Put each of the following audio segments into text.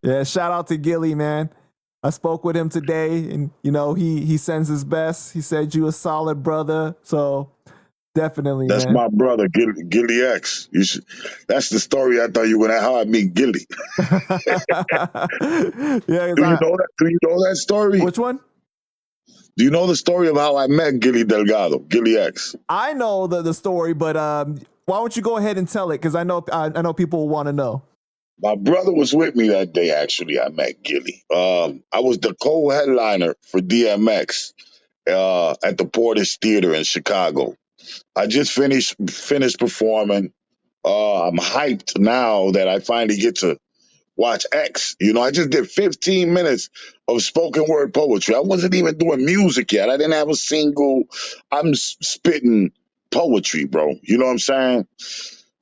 Yeah, shout out to Gilly, man. I spoke with him today, and you know he sends his best. He said you a solid brother, so definitely, That's man. my brother, Gilly X. That's the story I thought you were how I meet Gilly. Yeah, 'cause I, Do you know that story? which one? Do you know the story of how I met Gilly Delgado, Gilly X? I know the story, but why don't you go ahead and tell it? Because I know people want to know. My brother was with me that day. Actually, I met Gilly. I was the co-headliner for DMX at the Portage Theater in Chicago. I just finished performing. I'm hyped now that I finally get to watch X. You know, I just did 15 minutes of spoken word poetry. I wasn't even doing music yet. I didn't have a single. I'm spitting poetry, bro. You know what I'm saying?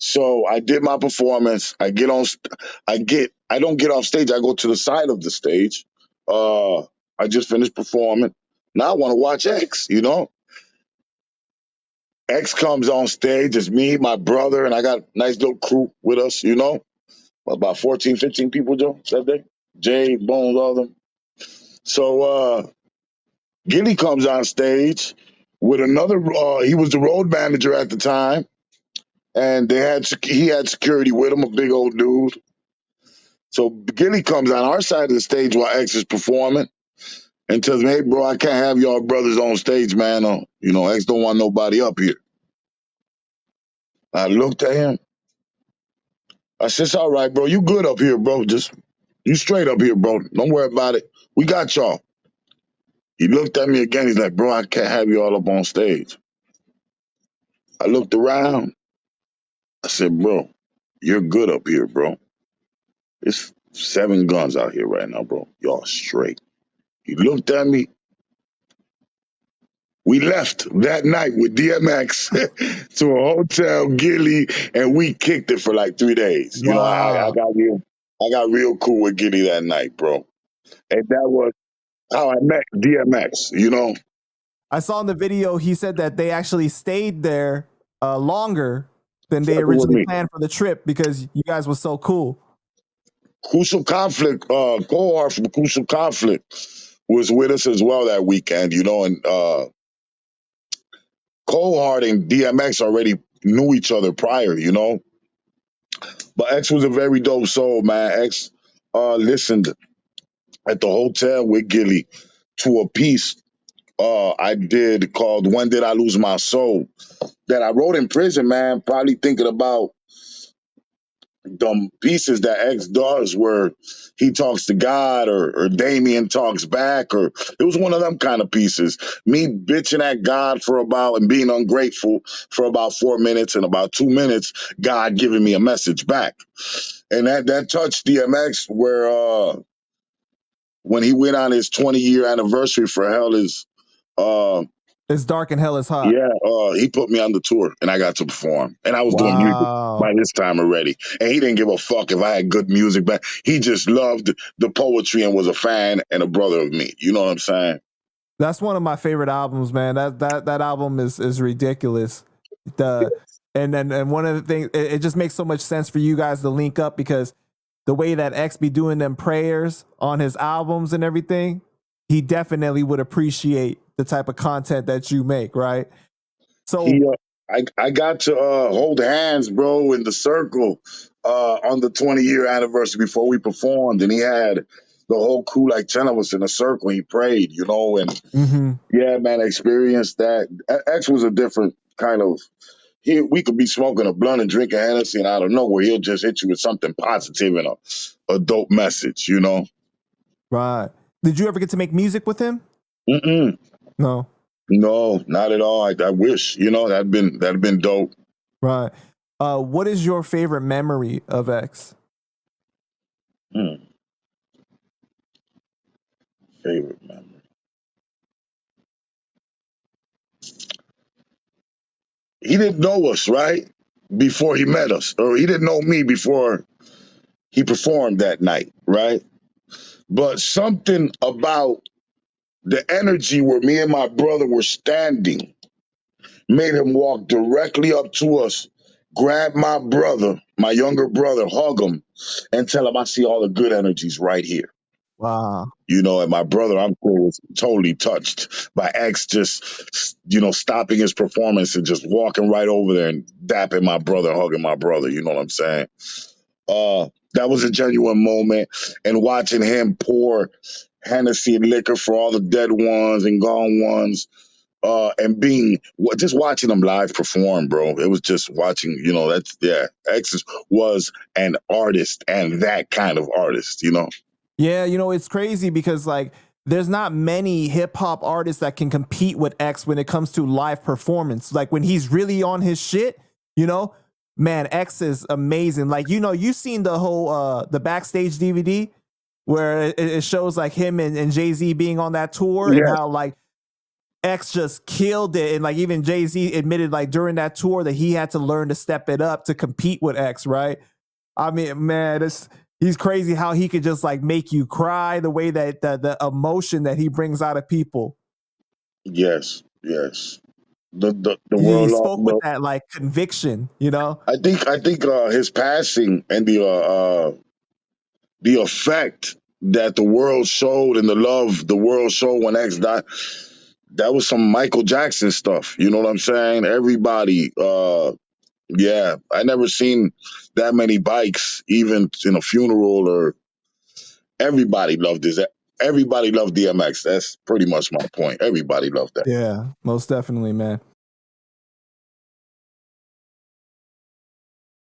So I did my performance. I don't get off stage. I go to the side of the stage. I just finished performing. Now I want to watch X, you know? X comes on stage. It's me, my brother, and I got a nice little crew with us, you know? About 14, 15 people, Joe, that day. Jay, Bones, all of them. So Gilly comes on stage with another, he was the road manager at the time, and he had security with him, a big old dude. So Gilly comes on our side of the stage while X is performing and tells me, "Hey, bro, I can't have y'all brothers on stage, man. You know, X don't want nobody up here." I looked at him. I said, "It's all right, bro. You good up here, bro. Just you straight up here, bro. Don't worry about it. We got y'all." He looked at me again. He's like, "Bro, I can't have you all up on stage." I looked around. I said, "Bro, you're good up here, bro. It's 7 guns out here right now, bro. Y'all straight." He looked at me. We left that night with DMX to a hotel, Gilly, and we kicked it for like 3 days. You know, Wow. I got real cool with Gilly that night, bro. And that was how I met DMX. You know, I saw in the video he said that they actually stayed there longer than they fucking with originally me. planned for the trip because you guys were so cool. Crucial Conflict, cohort from Crucial Conflict was with us as well that weekend. You know, and Cohort and DMX already knew each other prior. You know, but X was a very dope soul, man. X listened at the hotel with Gilly to a piece I did called "When Did I Lose My Soul" that I wrote in prison, man. Probably thinking about the pieces that X does where he talks to God or Damien talks back, or it was one of them kind of pieces. Me bitching at God for about and being ungrateful for about 4 minutes, and about 2 minutes, God giving me a message back. And that touched DMX where when he went on his 20-year anniversary for Hell is uh It's dark and hell is hot. yeah, he put me on the tour and I got to perform. And I was doing music Wow. by this time already. And he didn't give a fuck if I had good music, but he just loved the poetry and was a fan and a brother of me. You know what I'm saying? That's one of my favorite albums, man. That album is ridiculous. The and one of the things it just makes so much sense for you guys to link up because the way that X be doing them prayers on his albums and everything, he definitely would appreciate the type of content that you make, right? He So I got to hold hands, bro, in the circle on the 20-year anniversary before we performed, and he had the whole crew, like 10 of us in a circle. And he prayed, you know, and mhm. yeah, man, I experienced that. X was a different kind of. We could be smoking a blunt and drinking Hennessy, and out of nowhere, he'll just hit you with something positive and a dope message, you know? Right. Did you ever get to make music with him? Mm-mm. No. No, not at all. I wish, you know, that'd been dope. Right. What is your favorite memory of X? Mm, favorite memory. He didn't know us, right? Before he met us, or he didn't know me before he performed that night, right? But something about the energy where me and my brother were standing made him walk directly up to us grab my brother, my younger brother, hug him, and tell him I see all the good energies right here. Wow. You know, and my brother, I'm sure, was totally touched by X just, stopping his performance and just walking right over there and dapping my brother, hugging my brother. You know what I'm saying? That was a genuine moment. And watching him pour Hennessy and liquor for all the dead ones and gone ones, and just watching them live perform, bro. It was just watching, X was an artist and that kind of artist, you know? Yeah, it's crazy because like there's not many hip hop artists that can compete with X when it comes to live performance. Like when he's really on his shit, man, X is amazing. Like you've seen the whole the backstage DVD where it shows like him and Jay-Z being on that tour and Yeah. how like X just killed it, and like even Jay-Z admitted like during that tour that he had to learn to step it up to compete with X, right? I mean, man, he's crazy how he could just like make you cry, the way that the emotion that he brings out of people. Yes, yes. The He world spoke with lost. that like conviction, I think his passing and the effect that the world showed and the love the world showed when X died, that was some Michael Jackson stuff. You know what I'm saying? Everybody, yeah, I never seen that many bikes, even in a funeral, or everybody loved this. Everybody loved DMX. That's pretty much my point. Everybody loved that. Yeah, most definitely, man.